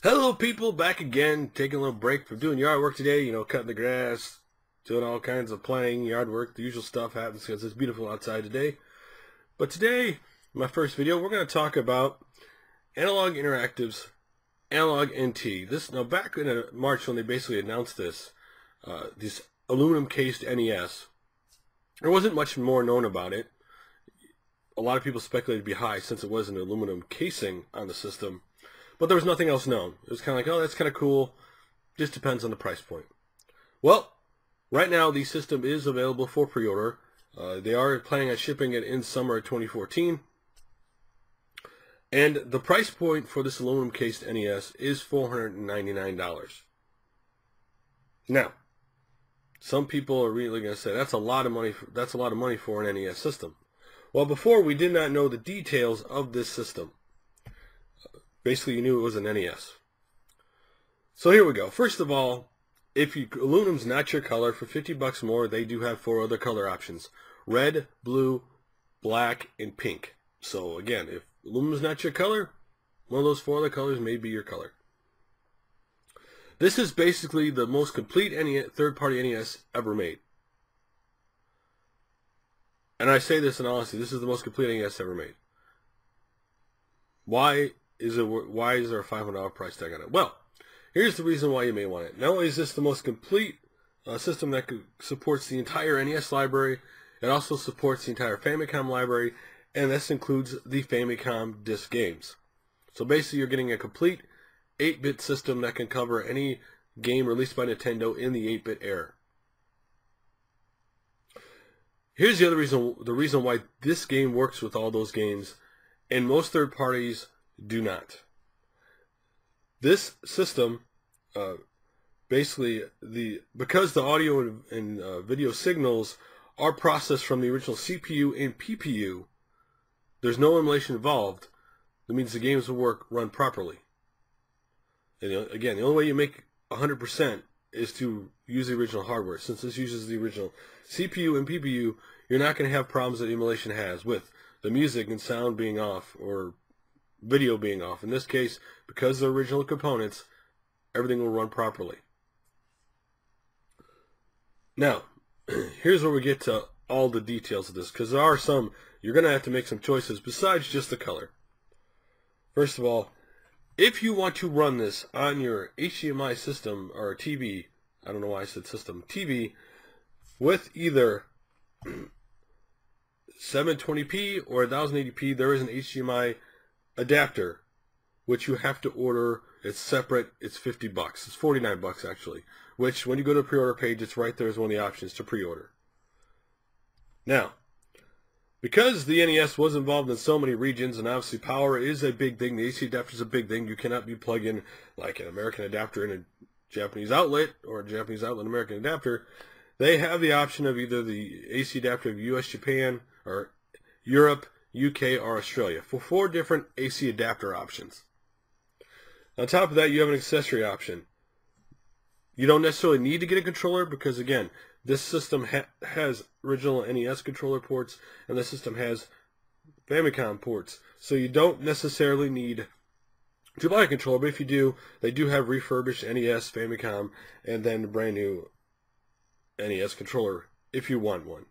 Hello people, back again, taking a little break from doing yard work today, cutting the grass, doing all kinds of playing, yard work, the usual stuff happens because it's beautiful outside today. But today, in my first video, we're going to talk about Analog Interactive's Analogue Nt. Now back in March when they basically announced this aluminum cased NES, there wasn't much more known about it. A lot of people speculated it'd be high since it was an aluminum casing on the system. But there was nothing else known. It was kind of like, oh, that's kind of cool. Just depends on the price point. Well, right now the system is available for pre-order. They are planning on shipping it in summer of 2014. And the price point for this aluminum cased NES is $499. Now, some people are really going to say that's a lot of money. That's a lot of money for an NES system. Well, before we did not know the details of this system. Basically, you knew it was an NES. So here we go. First of all, if aluminum's not your color, for $50 more, they do have 4 other color options: red, blue, black, and pink. So again, if aluminum's not your color, one of those 4 other colors may be your color. This is basically the most complete third-party NES ever made. And I say this in honesty, this is the most complete NES ever made. Why is there a $500 price tag on it? Well, here's the reason why you may want it. Not only is this the most complete system that supports the entire NES library, it also supports the entire Famicom library, and this includes the Famicom disc games. So basically you're getting a complete 8-bit system that can cover any game released by Nintendo in the 8-bit era. Here's the other reason why this game works with all those games, and most third parties do not. This system, basically, because the audio and video signals are processed from the original CPU and PPU, there's no emulation involved. That means the games will run properly. And again, the only way you make 100% is to use the original hardware. Since this uses the original CPU and PPU, you're not going to have problems that emulation has with the music and sound being off or video being off. In this case, because they're original components, everything will run properly. Now, here's where we get to all the details of this, because there are some, you're going to have to make some choices besides just the color. First of all, if you want to run this on your HDMI system or TV, I don't know why I said system, TV, with either 720p or 1080p, there is an HDMI adapter, which you have to order. It's separate. It's $50. It's $49 actually, which when you go to the pre-order page, it's right there as one of the options to pre-order. Now, because the NES was involved in so many regions, and obviously power is a big thing, the AC adapter is a big thing. You cannot be plugging like an American adapter in a Japanese outlet or a Japanese outlet American adapter. They have the option of either the AC adapter of US, Japan, or Europe, UK, or Australia for 4 different AC adapter options. On top of that, you have an accessory option. You don't necessarily need to get a controller because, again, this system has original NES controller ports, and the system has Famicom ports. So you don't necessarily need to buy a controller, but if you do, they do have refurbished NES, Famicom, and then a brand new NES controller if you want one.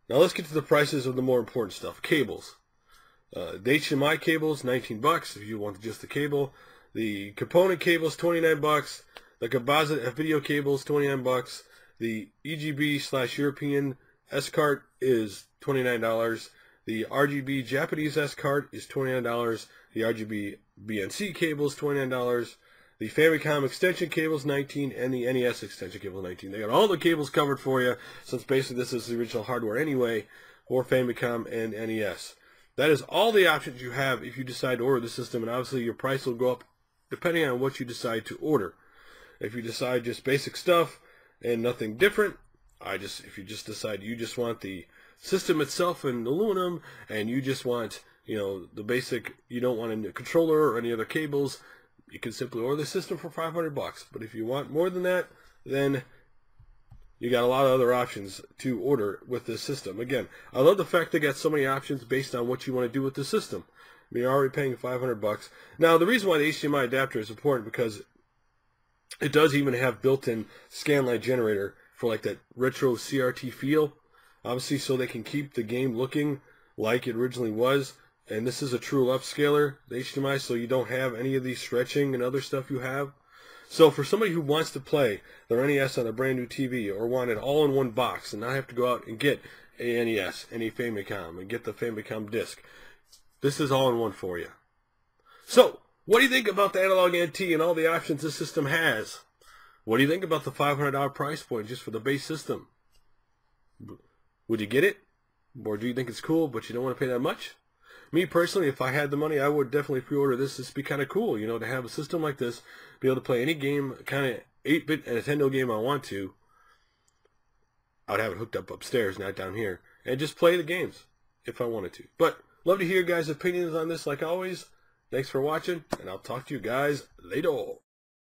Now let's get to the prices of the more important stuff. Cables. The HDMI cable is $19 if you want just the cable. The component cable is $29. The composite video cable is $29. The EGB/European S card is $29. The RGB Japanese S card is $29. The RGB BNC cable is $29. The Famicom extension cable is $19, and the NES extension cable is $19. They got all the cables covered for you, since basically this is the original hardware anyway for Famicom and NES. That is all the options you have if you decide to order the system, and obviously your price will go up depending on what you decide to order. If you decide just basic stuff and nothing different, if you just decide you just want the system itself in aluminum, and you just want, the basic, you don't want a controller or any other cables, you can simply order the system for $500. But if you want more than that, then you got a lot of other options to order with this system. Again, I love the fact they got so many options based on what you want to do with the system. You're already paying $500. Now, the reason why the HDMI adapter is important because it does even have built-in scanline generator for like that retro CRT feel. Obviously, so they can keep the game looking like it originally was. And this is a true upscaler, the HDMI, so you don't have any of these stretching and other stuff you have. So for somebody who wants to play their NES on a brand new TV or want it all in one box and not have to go out and get a NES, any Famicom, and get the Famicom disc, this is all in one for you. So, what do you think about the Analogue Nt and all the options this system has? What do you think about the $500 price point just for the base system? Would you get it? Or do you think it's cool, but you don't want to pay that much? Me personally, if I had the money, I would definitely pre-order this. This would be kind of cool, you know, to have a system like this, be able to play any game, kind of 8-bit and Nintendo game I want to. I would have it hooked up upstairs, not down here, and just play the games if I wanted to. But love to hear your guys' opinions on this, like always. Thanks for watching, and I'll talk to you guys later.